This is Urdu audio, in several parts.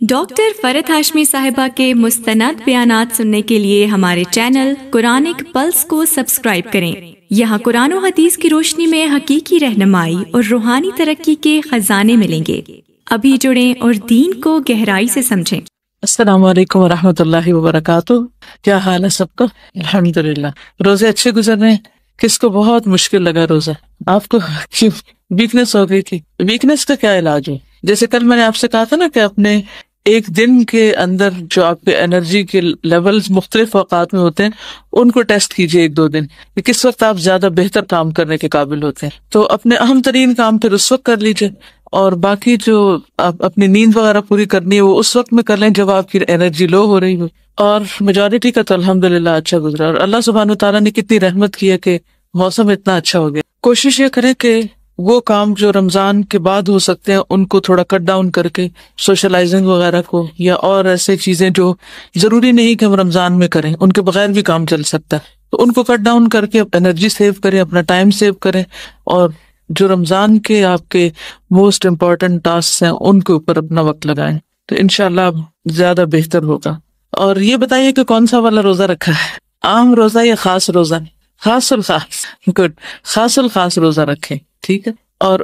ڈاکٹر فرحت ہاشمی صاحبہ کے مستند بیانات سننے کے لیے ہمارے چینل قرآنک پلس کو سبسکرائب کریں۔ یہاں قرآن و حدیث کی روشنی میں حقیقی رہنمائی اور روحانی ترقی کے خزانے ملیں گے۔ ابھی جڑیں اور دین کو گہرائی سے سمجھیں۔ السلام علیکم ورحمۃ اللہ وبرکاتہ۔ کیا حال ہے سب کا؟ الحمدللہ۔ روزے اچھے گزر رہے ہیں؟ کس کو بہت مشکل لگا روزہ؟ آپ کو کیوں ویکنس ہو گئی تھی؟ ویکنس کا کیا علاج ہے؟ جیسے کل میں نے آپ سے کہا تھا نا کہ اپنے ایک دن کے اندر جو آپ کے انرجی کے لیولز مختلف اوقات میں ہوتے ہیں ان کو ٹیسٹ کیجیے ایک دو دن کہ کس وقت آپ زیادہ بہتر کام کرنے کے قابل ہوتے ہیں۔ تو اپنے اہم ترین کام پھر اس وقت کر لیجیے، اور باقی جو آپ اپنی نیند وغیرہ پوری کرنی ہے وہ اس وقت میں کر لیں جب آپ کی انرجی لو ہو رہی ہو۔ اور میجورٹی کا تو الحمدللہ اچھا گزرا، اور اللہ سبحانہ تعالیٰ نے کتنی رحمت کی ہے کہ موسم اتنا اچھا ہو گیا۔ کوشش یہ کریں کہ وہ کام جو رمضان کے بعد ہو سکتے ہیں ان کو تھوڑا کٹ ڈاؤن کر کے، سوشلائزنگ وغیرہ کو یا اور ایسے چیزیں جو ضروری نہیں کہ ہم رمضان میں کریں، ان کے بغیر بھی کام چل سکتا ہے، تو ان کو کٹ ڈاؤن کر کے انرجی سیو کریں، اپنا ٹائم سیو کریں، اور جو رمضان کے آپ کے موسٹ امپورٹنٹ ٹاسک ہیں ان کے اوپر اپنا وقت لگائیں، تو انشاءاللہ زیادہ بہتر ہوگا۔ اور یہ بتائیے کہ کون سا والا روزہ رکھا ہے؟ عام روزہ یا خاص روزہ؟ خاص الخاص، گڈ، خاص الخاص روزہ رکھیں، ٹھیک ہے۔ اور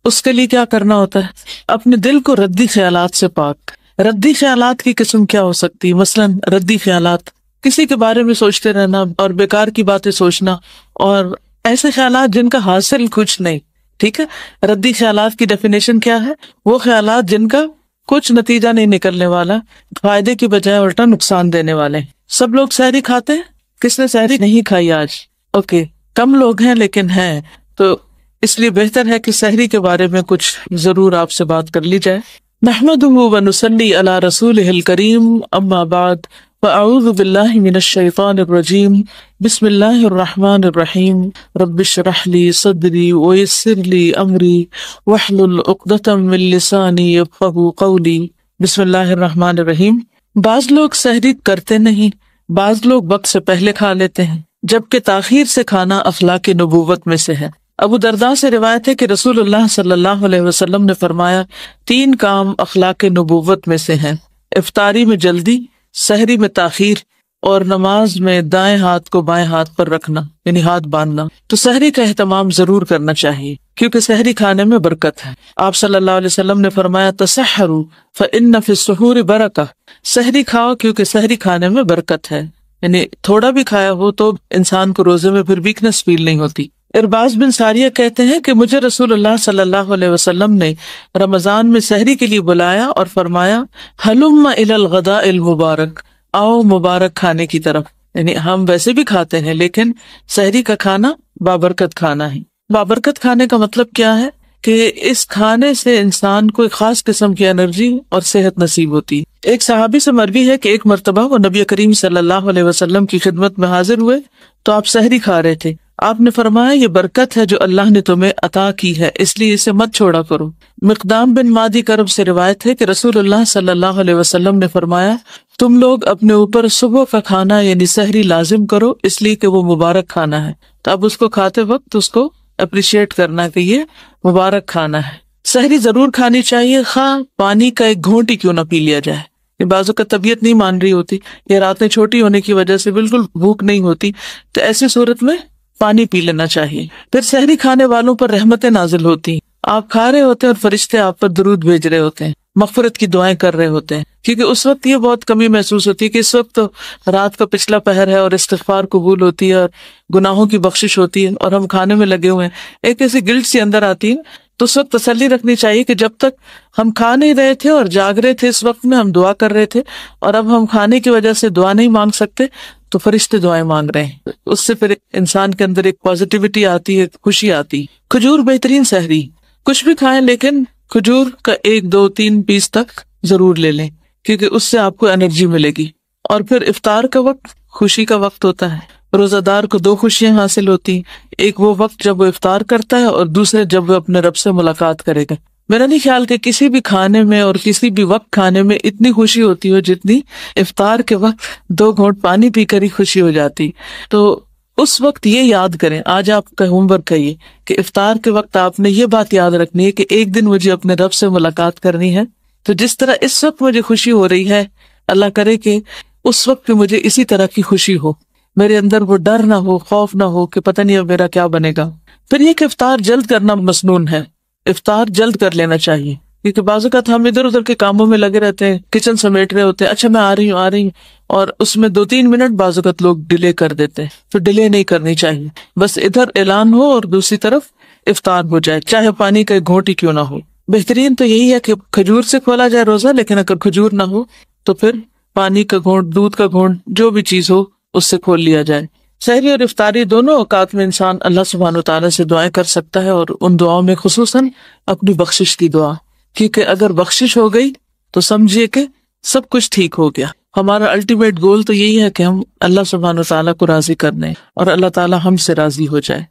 اس کے لیے کیا کرنا ہوتا ہے؟ اپنے دل کو ردی خیالات سے پاک۔ ردی خیالات کی قسم کیا ہو سکتی؟ مثلاً ردی خیالات، کسی کے بارے میں سوچتے رہنا اور بیکار کی باتیں سوچنا، اور ایسے خیالات جن کا حاصل کچھ نہیں، ٹھیک ہے۔ ردی خیالات کی ڈیفینیشن کیا ہے؟ وہ خیالات جن کا کچھ نتیجہ نہیں نکلنے والا، فائدے کی بجائے الٹا نقصان دینے والے۔ سب لوگ سحری کھاتے ہیں؟ کس نے سحری نہیں کھائی آج؟ اوکے، کم لوگ ہیں لیکن ہیں، تو اس لیے بہتر ہے کہ سحری کے بارے میں کچھ ضرور آپ سے بات کر لی جائے۔ نحمدہ ونصلی علی رسولہ الکریم، اما بعد، فاعوذ باللہ من الشیطان الرجیم، بسم اللہ الرحمن الرحیم، رب اشرح لی صدری ویسر لی امری واحلل عقدۃ من لسانی یفقہوا قولی۔ بسم اللہ الرحمن الرحیم۔ بعض لوگ سحری کرتے نہیں، بعض لوگ وقت سے پہلے کھا لیتے ہیں، جبکہ تاخیر سے کھانا اخلاق نبوت میں سے ہے۔ ابو درداء سے روایت ہے کہ رسول اللہ صلی اللہ علیہ وسلم نے فرمایا، 3 کام اخلاق نبوت میں سے ہیں: افطاری میں جلدی، سحری میں تاخیر، اور نماز میں دائیں ہاتھ کو بائیں ہاتھ پر رکھنا، یعنی ہاتھ باندھنا۔ تو سحری کا اہتمام ضرور کرنا چاہیے کیونکہ سحری کھانے میں برکت ہے۔ آپ صلی اللہ علیہ وسلم نے فرمایا، تسحروا فإن فی السحور برکہ، سحری کھاؤ کیونکہ سحری کھانے میں برکت ہے، یعنی تھوڑا بھی کھایا ہو تو انسان کو روزے میں پھر ویکنس فیل نہیں ہوتی۔ ارباز بن ساریہ کہتے ہیں کہ مجھے رسول اللہ صلی اللہ علیہ وسلم نے رمضان میں سحری کے لیے بلایا اور فرمایا، ہلم الی الغداء المبارک، آؤ مبارک کھانے کی طرف۔ یعنی ہم ویسے بھی کھاتے ہیں لیکن سحری کا کھانا بابرکت کھانا ہے۔ بابرکت کھانے کا مطلب کیا ہے؟ کہ اس کھانے سے انسان کو ایک خاص قسم کی انرجی اور صحت نصیب ہوتی ہے۔ ایک صحابی سے مروی ہے کہ ایک مرتبہ وہ نبی کریم صلی اللہ علیہ وسلم کی خدمت میں حاضر ہوئے تو آپ سحری کھا رہے تھے۔ آپ نے فرمایا، یہ برکت ہے جو اللہ نے تمہیں عطا کی ہے، اس لیے اسے مت چھوڑا کرو۔ مقدام بن مادی کرب سے روایت ہے کہ رسول اللہ صلی اللہ علیہ وسلم نے فرمایا، تم لوگ اپنے اوپر صبح کا کھانا یعنی سحری لازم کرو، اس لیے کہ وہ مبارک کھانا ہے۔ تو اب اس کو کھاتے وقت اس کو اپریشیٹ کرنا کہ یہ مبارک کھانا ہے۔ سحری ضرور کھانی چاہیے، خواہ پانی کا ایک گھونٹ ہی کیوں نہ پی لیا جائے۔ بعضوں کا طبیعت نہیں مان رہی ہوتی یا راتیں چھوٹی ہونے کی وجہ سے بالکل بھوک نہیں ہوتی، تو ایسی صورت میں پانی پی لینا چاہیے۔ پھر سحری کھانے والوں پر رحمتیں نازل ہوتی ہیں، آپ کھا رہے ہوتے ہیں اور فرشتے آپ پر درود بھیج رہے ہوتے ہیں، مغفرت کی دعائیں کر رہے ہوتے ہیں، کیونکہ اس وقت یہ بہت کمی محسوس ہوتی ہے کہ اس وقت تو رات کا پچھلا پہر ہے اور استغفار قبول ہوتی ہے اور گناہوں کی بخشش ہوتی ہے، اور ہم کھانے میں لگے ہوئے ہیں، ایک ایسی گلٹ سی اندر آتی ہے۔ تو اس وقت تسلی رکھنی چاہیے کہ جب تک ہم کھا نہیں رہے تھے اور جاگ رہے تھے، اس وقت میں ہم دعا کر رہے تھے، اور اب ہم کھانے کی وجہ سے دعا نہیں مانگ سکتے تو فرشتے دعائیں مانگ رہے ہیں۔ اس سے پھر انسان کے اندر ایک پازیٹیوٹی آتی ہے، خوشی آتی۔ کھجور بہترین سحری، کچھ بھی کھائیں لیکن کھجور کا 1 2 3 پیس تک ضرور لے لیں کیونکہ اس سے آپ کو انرجی ملے گی۔ اور پھر افطار کا وقت خوشی کا وقت ہوتا ہے۔ روزہ دار کو 2 خوشیاں حاصل ہوتی، ایک وہ وقت جب وہ افطار کرتا ہے اور دوسرے جب وہ اپنے رب سے ملاقات کرے گا۔ میرا نہیں خیال کہ کسی بھی کھانے میں اور کسی بھی وقت کھانے میں اتنی خوشی ہوتی ہو جتنی افطار کے وقت 2 گھونٹ پانی پی کر ہی خوشی ہو جاتی۔ تو اس وقت یہ یاد کریں، آج آپ کا ہوم ورک ہے یہ کہ افطار کے وقت آپ نے یہ بات یاد رکھنی ہے کہ ایک دن مجھے اپنے رب سے ملاقات کرنی ہے، تو جس طرح اس وقت مجھے خوشی ہو رہی ہے، اللہ کرے کہ اس وقت بھی مجھے اسی طرح کی خوشی ہو، میرے اندر وہ ڈر نہ ہو، خوف نہ ہو کہ پتہ نہیں اب میرا کیا بنے گا۔ پھر یہ کہ افطار جلد کرنا مسنون ہے، افطار جلد کر لینا چاہیے، کیونکہ بعض اوقات ہم ادھر ادھر کے کاموں میں لگے رہتے ہیں، کچن سمیٹ رہے ہوتے ہیں، اچھا میں آ رہی ہوں، اور اس میں 2-3 منٹ بعض اوقات لوگ ڈیلے کر دیتے ہیں، تو ڈیلے نہیں کرنی چاہیے، بس ادھر اعلان ہو اور دوسری طرف افطار ہو جائے، چاہے پانی کا ایک گھونٹ ہی کیوں نہ ہو۔ بہترین تو یہی ہے کہ کھجور سے کھولا جائے روزہ، لیکن اگر کھجور نہ ہو تو پھر پانی کا گھونٹ، دودھ کا گھونٹ، جو بھی چیز ہو اس سے کھول لیا جائے۔ سحری اور افطاری دونوں اوقات میں انسان اللہ سبحانہ وتعالیٰ سے دعائیں کر سکتا ہے، اور ان دعاؤں میں خصوصاً اپنی بخشش کی دعا، کیونکہ اگر بخشش ہو گئی تو سمجھیے کہ سب کچھ ٹھیک ہو گیا۔ ہمارا الٹیمیٹ گول تو یہی ہے کہ ہم اللہ سبحانہ وتعالیٰ کو راضی کرنے اور اللہ تعالیٰ ہم سے راضی ہو جائے۔